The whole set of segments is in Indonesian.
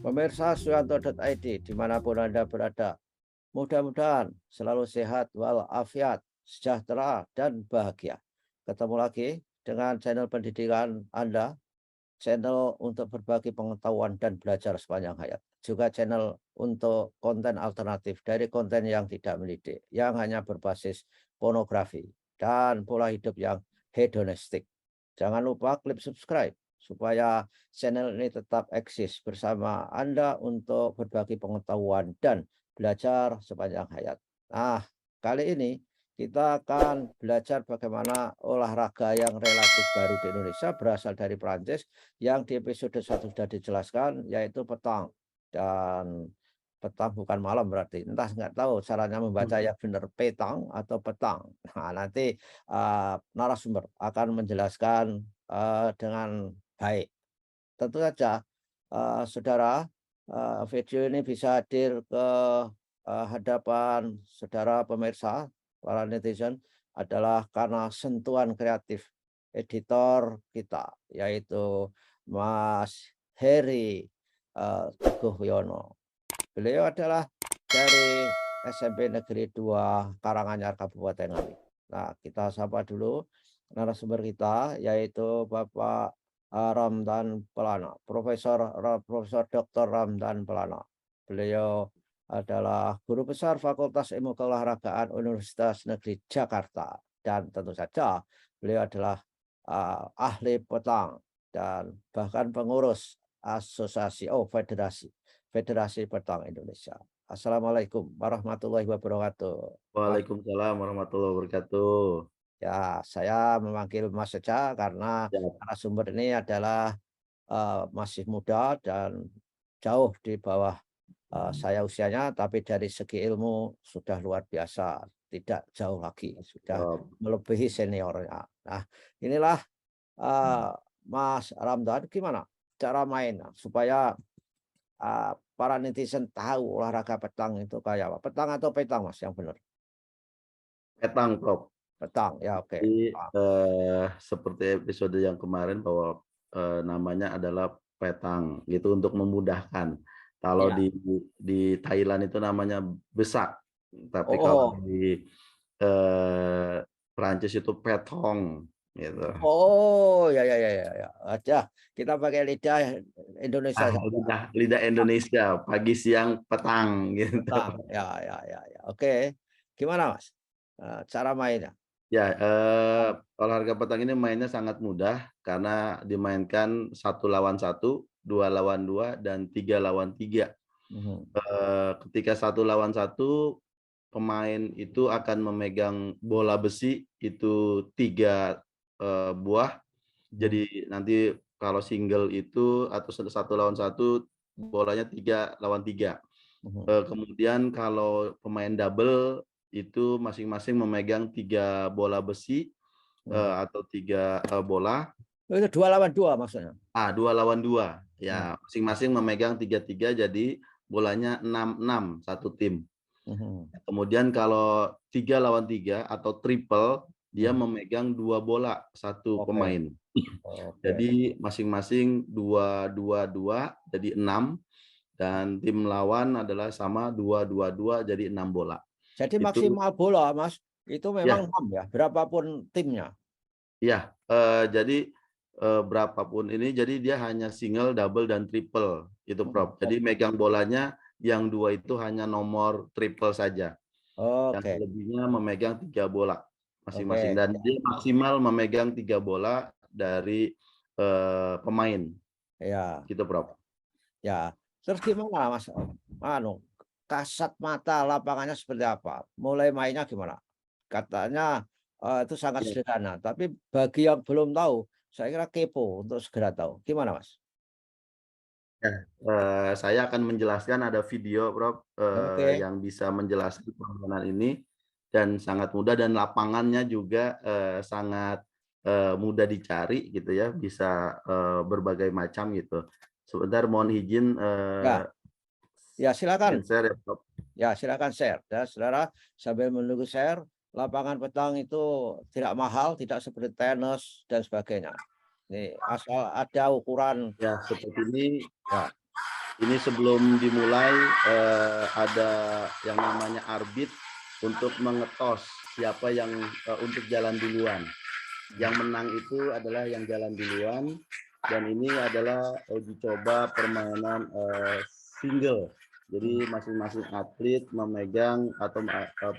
Pemirsa Suyanto.id dimanapun Anda berada, mudah-mudahan selalu sehat walafiat, sejahtera, dan bahagia. Ketemu lagi dengan channel pendidikan Anda, channel untuk berbagi pengetahuan dan belajar sepanjang hayat. Juga channel untuk konten alternatif dari konten yang tidak mendidik, yang hanya berbasis pornografi dan pola hidup yang hedonistik. Jangan lupa klik subscribe supaya channel ini tetap eksis bersama Anda untuk berbagi pengetahuan dan belajar sepanjang hayat. Nah, kali ini kita akan belajar bagaimana olahraga yang relatif baru di Indonesia berasal dari Prancis yang di episode 1 sudah dijelaskan, yaitu petang. Dan petang bukan malam berarti, entah nggak tahu caranya membaca yang benar petang atau petang. Nah, nanti narasumber akan menjelaskan dengan baik. Tentu saja, saudara, video ini bisa hadir ke hadapan saudara pemirsa, para netizen, adalah karena sentuhan kreatif editor kita, yaitu Mas Heri Teguh Wiono. Beliau adalah dari SMP Negeri 2 Karanganyar, Kabupaten Ngawi. Nah, kita sapa dulu narasumber kita, yaitu Bapak Ramdan Pelana, Profesor Dr. Ramdan Pelana. Beliau adalah guru besar Fakultas Ilmu Keolahragaan Universitas Negeri Jakarta, dan tentu saja beliau adalah ahli petang dan bahkan pengurus Federasi Petang Indonesia. Assalamualaikum warahmatullahi wabarakatuh. Mas, Waalaikumsalam warahmatullahi wabarakatuh. ya, saya memanggil Mas saja karena Ya, narasumber ini adalah masih muda dan jauh di bawah saya usianya, tapi dari segi ilmu sudah luar biasa, tidak jauh lagi, sudah Rob. melebihi seniornya. Nah, inilah eh, Mas Ramdan, gimana cara main supaya para netizen tahu olahraga petang itu kayak apa? Petang atau petang, Mas, yang benar? Petang, Prof. Petang, ya oke. Jadi, Ah, seperti episode yang kemarin bahwa, namanya adalah petang, gitu untuk memudahkan. Kalau iya. di Thailand itu namanya besak, tapi kalau Oh, di, eee, Prancis itu petong, gitu. oh, ya ya ya ya ya. Aja, kita pakai lidah Indonesia Ah, saja. lidah lidah Indonesia, pagi, siang, petang, gitu. Petang, ya ya ya ya. Oke. Gimana, Mas? Cara mainnya? Ya, olahraga petang ini mainnya sangat mudah karena dimainkan 1 lawan 1, 2 lawan 2, dan 3 lawan 3. Mhm, Ketika 1 lawan 1, pemain itu akan memegang bola besi itu 3 buah. mhm, Jadi nanti kalau single itu atau 1 lawan 1 bolanya 3 lawan 3. mhm, Kemudian kalau pemain double itu masing-masing memegang 3 bola besi, mhm. atau 3 bola. Oh, itu 2 lawan 2 maksudnya? 2 lawan 2, Mhm, ya masing-masing memegang 3-3 jadi bolanya 6-6 satu tim. mhm, Kemudian kalau 3 lawan 3 atau triple, dia mhm. memegang 2 bola satu Oke, pemain. oke. Jadi masing-masing 2-2-2 jadi 6, dan tim lawan adalah sama 2-2-2 jadi 6 bola. Jadi Itu maksimal bola, Mas, itu memang ya. 6 ya, berapapun timnya? Iya, jadi, berapa ini, jadi dia hanya single, double, dan triple, itu, Mhm, Prof. Jadi megang bolanya yang 2 itu hanya nomor triple saja, yang oke, selebihnya memegang 3 bola masing-masing, oke. dan dia maksimal memegang 3 bola dari, pemain, Ya, gitu, Prof. ya. Terus gimana, Mas, anu, kasat mata lapangannya seperti apa? Mulai mainnya gimana? Katanya, itu sangat Iya. sederhana, tapi bagi yang belum tahu, saya kira kepo untuk segera tahu. Gimana, Mas? Ya, saya akan menjelaskan, ada video, Prof, Oke, yang bisa menjelaskan permainan ini, dan sangat mudah, dan lapangannya juga, sangat, mudah dicari gitu ya, bisa, berbagai macam gitu. Sebentar mohon izin, ya, ya silakan. share ya, Prof. Ya, silakan share. Dan saudara, sambil menunggu share, lapangan petang itu tidak mahal, tidak seperti tenis dan sebagainya. Nih, asal ada ukuran, Ya, seperti ini. ya. ini sebelum dimulai ada yang namanya arbit untuk mengetos siapa yang untuk jalan duluan. Yang menang itu adalah yang jalan duluan, dan ini adalah uji coba permainan single. Jadi masing-masing atlet memegang atau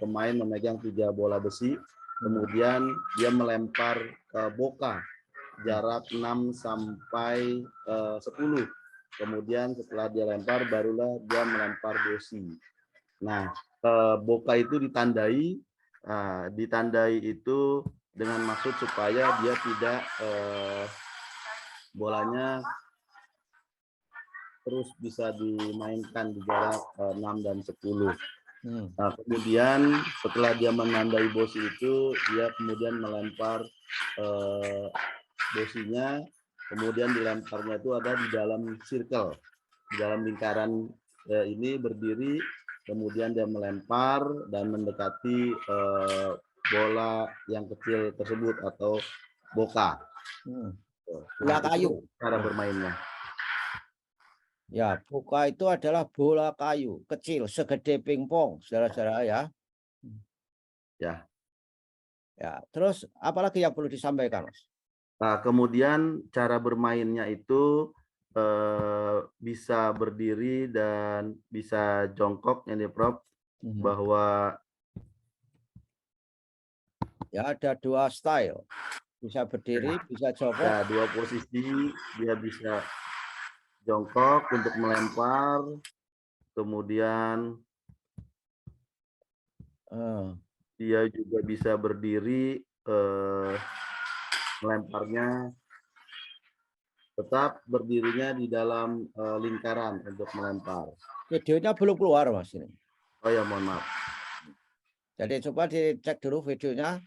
pemain memegang 3 bola besi, kemudian dia melempar boka jarak 6 sampai 10. Kemudian setelah dia lempar barulah dia melempar bosi. Nah, boka itu ditandai, ditandai itu dengan maksud supaya dia tidak bolanya terus bisa dimainkan di jarak 6 dan 10. Nah, kemudian setelah dia menandai bosi itu, dia kemudian melempar bosinya, kemudian dilemparnya itu ada di dalam circle, di dalam lingkaran ini berdiri, kemudian dia melempar dan mendekati bola yang kecil tersebut atau boka. Bola kayu. Cara bermainnya. Ya, boka itu adalah bola kayu kecil segede pingpong, saudara-saudara ya. Ya. Ya, terus apalagi yang perlu disampaikan, Mas? Nah, kemudian cara bermainnya itu bisa berdiri dan bisa jongkok, ini Prof, bahwa ya ada 2 style. Bisa berdiri, bisa jongkok. ya 2 posisi, dia bisa jongkok untuk melempar, kemudian dia juga bisa berdiri melemparnya, tetap berdirinya di dalam lingkaran untuk melempar. Videonya belum keluar, Mas, ini. Oh ya, mohon maaf. Jadi coba dicek dulu videonya.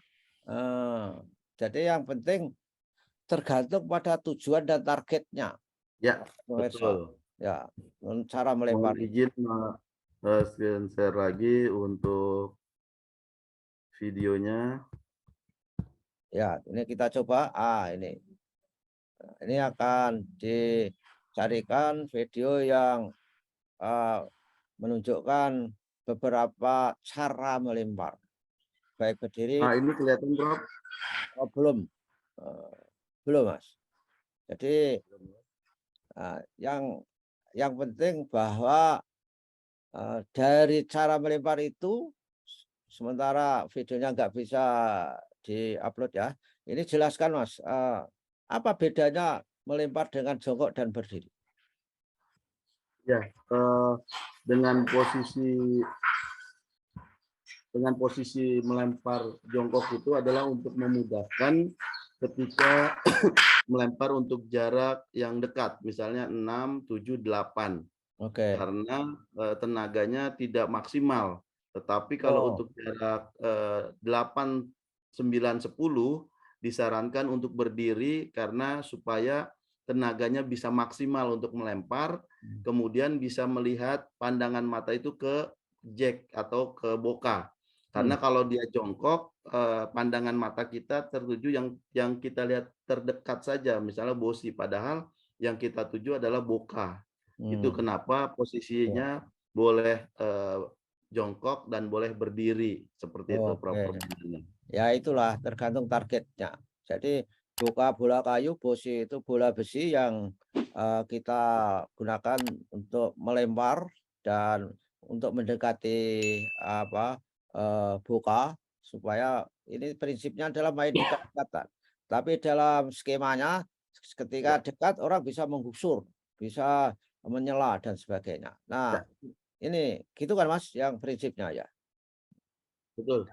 Jadi yang penting tergantung pada tujuan dan targetnya. Ya, pemirsa. betul. Ya, cara melempar. Mohon izin screen share lagi untuk videonya. Ya, ini kita coba. Ini akan dicarikan video yang menunjukkan beberapa cara melempar. Baik berdiri. Nah, ini kelihatan, Prof? Oh, belum. Belum, Mas. Jadi yang penting bahwa dari cara melempar itu, sementara videonya nggak bisa diupload ya. Ini jelaskan, Mas, apa bedanya melempar dengan jongkok dan berdiri? Ya, dengan posisi melempar jongkok itu adalah untuk memudahkan ketika melempar untuk jarak yang dekat, misalnya 6, 7, 8. Oke. Karena tenaganya tidak maksimal. Tetapi kalau untuk jarak 8, 9, 10 disarankan untuk berdiri karena supaya tenaganya bisa maksimal untuk melempar, kemudian bisa melihat pandangan mata itu ke jack atau ke boka. Karena kalau dia jongkok, pandangan mata kita tertuju yang kita lihat terdekat saja, misalnya bosi, padahal yang kita tuju adalah boka. Itu kenapa posisinya boleh jongkok dan boleh berdiri, seperti itu Prof. Ya itulah tergantung targetnya. Jadi bola kayu, bosi itu bola besi yang kita gunakan untuk melempar dan untuk mendekati boka, supaya ini prinsipnya adalah main dekat-dekatan. Tapi dalam skemanya ketika dekat orang bisa menggusur, bisa menyela dan sebagainya. Nah, ini gitu kan, Mas, yang prinsipnya ya. Betul,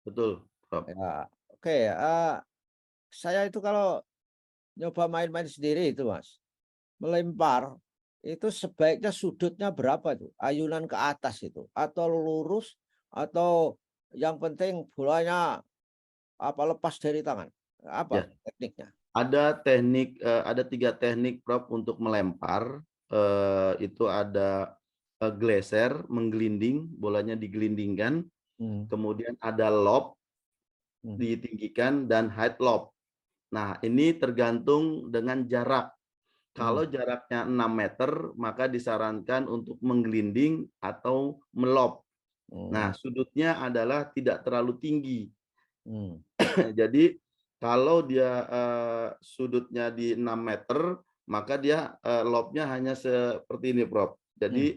betul, Prof. Ya, oke. Saya itu kalau nyoba main-main sendiri itu, Mas, melempar itu sebaiknya sudutnya berapa itu? Ayunan ke atas itu, atau lurus, atau yang penting bolanya lepas dari tangan? Apa tekniknya? Ada 3 teknik Prof untuk melempar. Itu ada geleser, menggelinding, bolanya digelindingkan. Kemudian ada lob, ditinggikan, dan high lob. Nah, ini tergantung dengan jarak. Kalau jaraknya 6 meter, maka disarankan untuk menggelinding atau melob. Nah, sudutnya adalah tidak terlalu tinggi. Jadi kalau dia sudutnya di 6 meter, maka dia lobnya hanya seperti ini, Prof. Jadi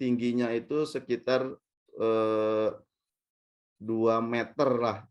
tingginya itu sekitar 2 meter lah,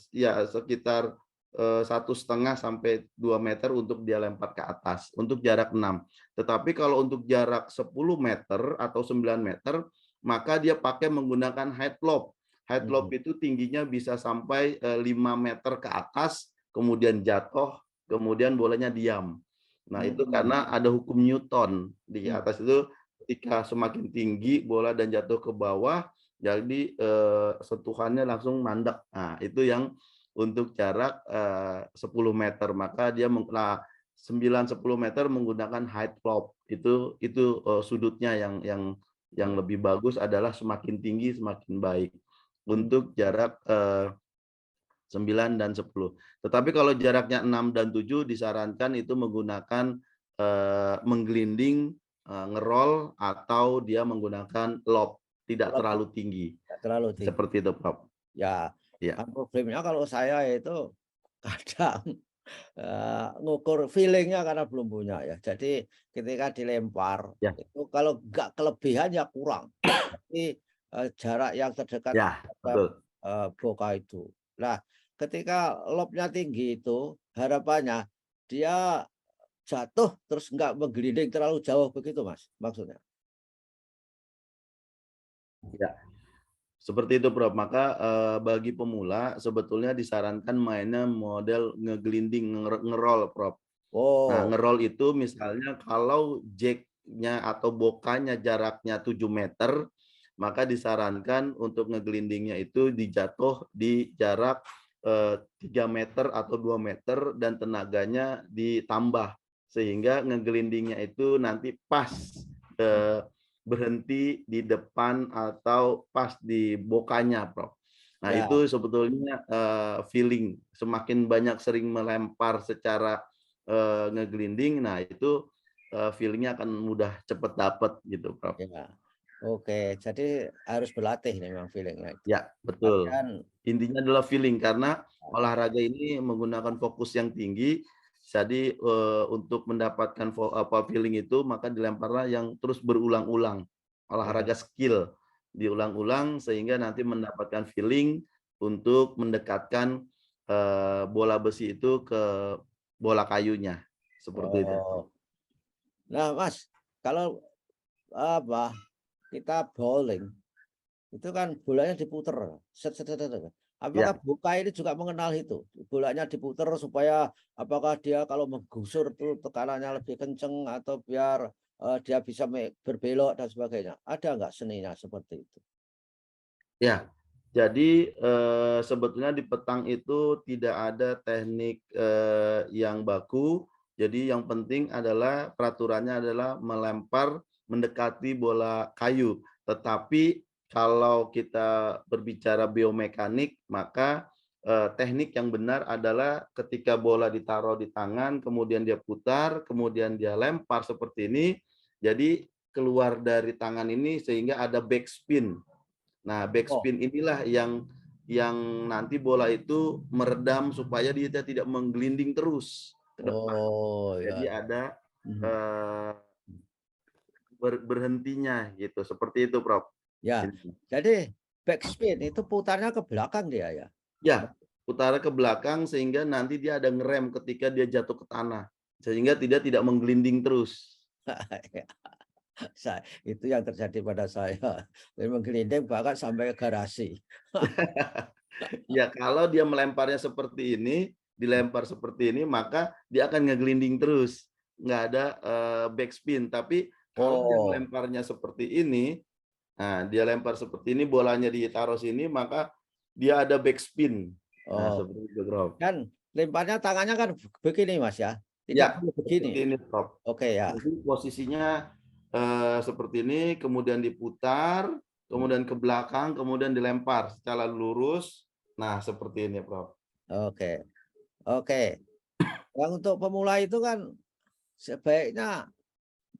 ya sekitar 1,5 sampai 2 meter untuk dia lempar ke atas, untuk jarak 6. Tetapi kalau untuk jarak 10 meter atau 9 meter, maka dia pakai menggunakan head lob. Head lob itu tingginya bisa sampai 5 meter ke atas, kemudian jatuh, kemudian bolanya diam. Nah, itu karena ada hukum Newton di atas itu, ketika semakin tinggi bola dan jatuh ke bawah, jadi sentuhannya langsung mandek. Nah, itu yang untuk jarak 10 meter, maka dia 9-10 meter menggunakan height lob. Itu sudutnya yang lebih bagus adalah semakin tinggi semakin baik untuk jarak 9 dan 10. Tetapi kalau jaraknya 6 dan 7 disarankan itu menggunakan menggelinding, ngerol, atau dia menggunakan lob, tidak terlalu tinggi. Terlalu tinggi. Seperti itu, Prof. Ya, Ya. problemnya kalau saya itu kadang ngukur feelingnya karena belum punya ya. Jadi ketika dilempar Ya. itu kalau nggak kelebihan ya kurang. Tapi jarak yang terdekat Ya, betul. Boka itu. Nah, ketika lobnya tinggi itu harapannya dia jatuh terus nggak menggelinding terlalu jauh begitu, Mas, maksudnya? Ya. Seperti itu, Prof. Maka bagi pemula sebetulnya disarankan mainnya model ngegelinding, ngerol, Prof. Nah, Oh, ngerol itu misalnya kalau jacknya atau bokanya jaraknya 7 meter, maka disarankan untuk ngegelindingnya itu dijatuh di jarak 3 meter atau 2 meter dan tenaganya ditambah. Sehingga ngegelindingnya itu nanti pas berhenti di depan atau pas di bokanya, Prof. Nah, ya. itu sebetulnya feeling. Semakin banyak sering melempar secara ngegelinding, nah itu feeling-nya akan mudah cepet dapet gitu, Prof. Ya, oke. Jadi harus berlatih memang feeling-nya itu. Ya, betul. Latihan Intinya adalah feeling karena olahraga ini menggunakan fokus yang tinggi. Jadi untuk mendapatkan feeling itu maka dilemparlah yang terus berulang-ulang. ya. Olahraga skill diulang-ulang sehingga nanti mendapatkan feeling untuk mendekatkan bola besi itu ke bola kayunya. Seperti itu. Oh. Nah, Mas, kalau apa kita bowling itu kan bolanya diputer, set set set, set, set. Apakah Ya. Boka ini juga mengenal itu? Bolanya diputer supaya apakah dia kalau menggusur tuh tekanannya lebih kenceng atau biar dia bisa berbelok dan sebagainya. Ada nggak seninya seperti itu? Ya, jadi sebetulnya di petang itu tidak ada teknik yang baku. Jadi yang penting adalah peraturannya adalah melempar mendekati bola kayu. Tetapi kalau kita berbicara biomekanik, maka teknik yang benar adalah ketika bola ditaruh di tangan, kemudian dia putar, kemudian dia lempar seperti ini. Jadi keluar dari tangan ini sehingga ada backspin. Nah, Oh, backspin inilah yang nanti bola itu meredam supaya dia tidak menggelinding terus ke depan. oh Jadi ya. ada Mhm. eh, berhentinya gitu. Seperti itu, Prof. Ya, jadi backspin itu putarnya ke belakang dia ya? Ya, putar ke belakang sehingga nanti dia ada ngerem ketika dia jatuh ke tanah. Sehingga tidak menggelinding terus. Itu yang terjadi pada saya. Memang gelinding bahkan sampai ke garasi. Ya, kalau dia melemparnya seperti ini, dilempar seperti ini, maka dia akan ngegelinding terus. Nggak ada backspin. Tapi kalau dia Oh, melemparnya seperti ini, nah dia lempar seperti ini, bolanya ditaruh sini, maka dia ada backspin. Nah, oh, seperti itu, Prof. kan lemparnya tangannya kan begini Mas ya, tidak Ya, perlu begini. seperti ini, Prof. Oke ya. Jadi posisinya seperti ini, kemudian diputar, kemudian ke belakang, kemudian dilempar secara lurus. Nah, seperti ini, Prof. Oke, oke. Yang untuk pemula itu kan sebaiknya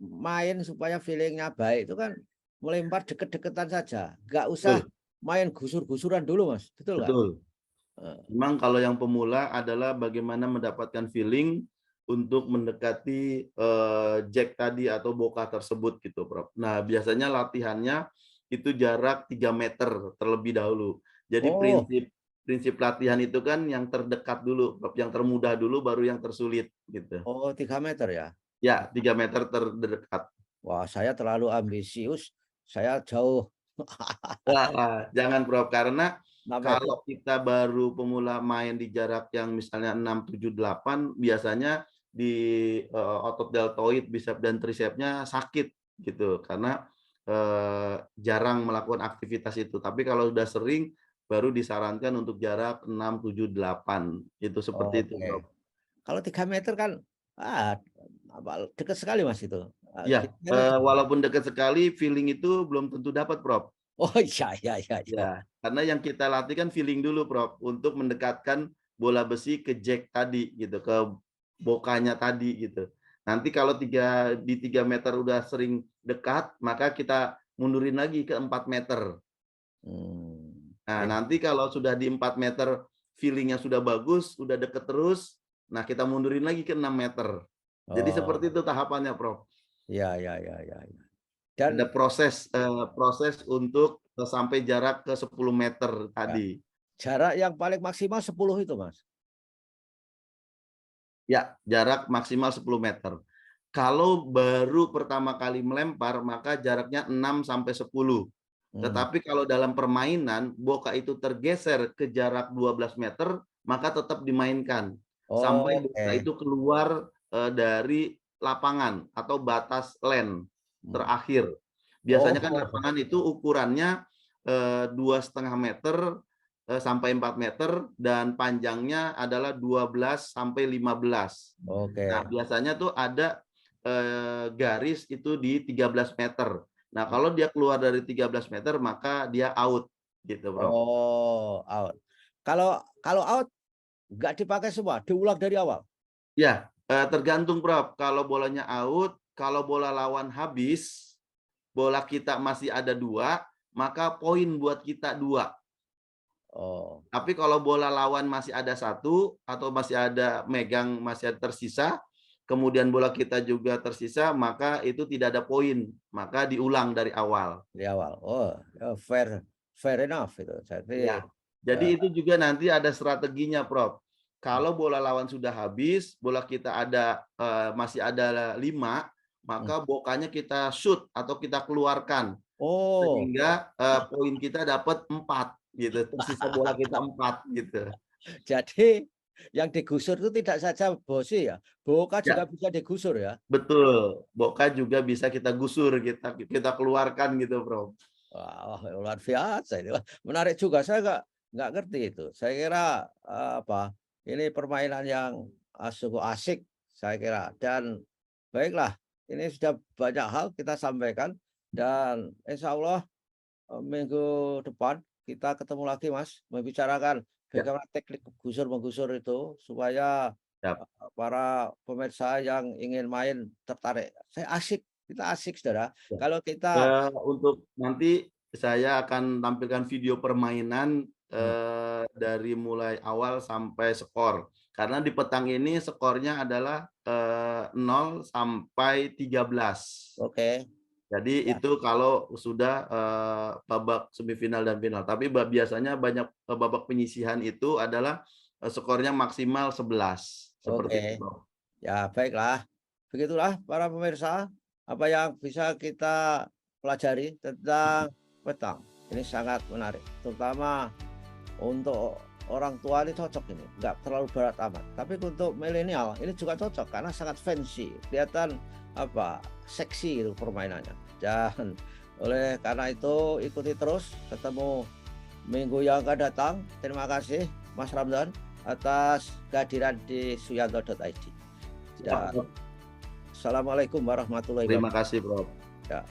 main supaya feelingnya baik itu kan melempar deket-deketan saja, nggak usah Betul, main gusur-gusuran dulu Mas, betul nggak? betul. Heeh. Memang kalau yang pemula adalah bagaimana mendapatkan feeling untuk mendekati, jack tadi atau bokah tersebut gitu, Prof. Nah, biasanya latihannya itu jarak 3 meter terlebih dahulu. Jadi Oh prinsip prinsip latihan itu kan yang terdekat dulu, Prof, yang termudah dulu baru yang tersulit gitu. oh 3 meter ya? Ya, 3 meter terdekat. Wah saya terlalu ambisius, saya jauh Wah, jangan Prof, karena 6 meter. kalau kita baru pemula main di jarak yang misalnya 6, 7, 8 biasanya di, otot deltoid, bisep dan tricepsnya sakit gitu karena, jarang melakukan aktivitas itu. Tapi kalau sudah sering baru disarankan untuk jarak 6, 7, 8 itu seperti itu, Oke. Bro. Kalau 3 meter kan, ah, dekat sekali Mas itu. Ya, 3 meter walaupun dekat sekali feeling itu belum tentu dapat, Prof. oh iya iya iya iya. Ya, karena yang kita latih kan feeling dulu, Prof, untuk mendekatkan bola besi ke jack tadi gitu, ke bokanya tadi gitu. Nanti kalau di 3 meter udah sering dekat, maka kita mundurin lagi ke 4 meter. Nah, Ya, nanti kalau sudah di 4 meter feeling-nya sudah bagus, udah deket terus, nah kita mundurin lagi ke 6 meter. Jadi seperti oh, itu tahapannya, Prof. iya iya iya iya iya. Dan Ada proses untuk sampai jarak ke 10 meter ya, tadi. jarak yang paling maksimal 10 itu Mas? Ya, jarak maksimal 10 meter. Kalau baru pertama kali melempar, maka jaraknya 6 sampai 10. Mmm, Tetapi kalau dalam permainan, boka itu tergeser ke jarak 12 meter, maka tetap dimainkan. Sampai boka oke. itu keluar dari lapangan atau batas land Mmm, terakhir. Biasanya kan oh, lapangan itu ukurannya 2,5 meter sampai 4 meter dan panjangnya adalah 12 sampai 15. Nah, oke. biasanya tuh ada garis itu di 13 meter. Nah, kalau dia keluar dari 13 meter maka dia out gitu, Bro. Oh, out. Kalau out nggak dipakai semua, diulang dari awal? Ya, tergantung, Prof. Kalau bolanya out, kalau bola lawan habis, bola kita masih ada 2, maka poin buat kita 2. Oh, Tapi kalau bola lawan masih ada 1 atau masih ada megang, masih ada tersisa, kemudian bola kita juga tersisa, maka itu tidak ada poin, maka diulang dari awal. dari awal. Oh, fair fair enough itu. Jadi, Ya. Jadi eee, itu juga nanti ada strateginya, Prof. Kalau bola lawan sudah habis, bola kita ada masih ada 5, mhm. maka bokanya kita shoot atau kita keluarkan Oh. sehingga poin kita dapat 4 gitu, tersisa bola kita 4 gitu. Jadi yang digusur itu tidak saja bosi ya, boka juga Ya, bisa digusur ya? betul. Boka juga bisa kita gusur, kita kita keluarkan gitu, Bro. Wah, luar biasa ini. Wah, menarik juga, saya nggak ngerti itu. Saya kira, apa, ini permainan yang, sungguh asik saya kira dan baiklah, ini sudah banyak hal kita sampaikan dan insya Allah minggu depan kita ketemu lagi Mas, membicarakan Ya, bagaimana teknik gusur-menggusur itu supaya, siap. para pemirsa yang ingin main tertarik. Saya asik, kita asik Saudara. Ya. Kalau kita Untuk nanti saya akan tampilkan video permainan mmm, dari mulai awal sampai skor. Karena di petang ini skornya adalah 0 sampai 13. oke, Jadi ya, itu kalau sudah babak semifinal dan final. Tapi biasanya banyak babak penyisihan itu adalah skornya maksimal 11. Seperti itu, oke. Bro. Ya baiklah, begitulah para pemirsa, apa yang bisa kita pelajari tentang petang. Ini sangat menarik, terutama untuk orang tua ini cocok ini, nggak terlalu berat amat. Tapi untuk milenial ini juga cocok karena sangat fancy, kelihatan apa, seksi itu permainannya. Dan oleh karena itu ikuti terus, ketemu minggu yang akan datang. Terima kasih Mas Ramdan atas kehadiran di suyanto.id. Siap, Dan Bro. assalamualaikum warahmatullahi Terima wabarakatuh. kasih, Bro. Ya.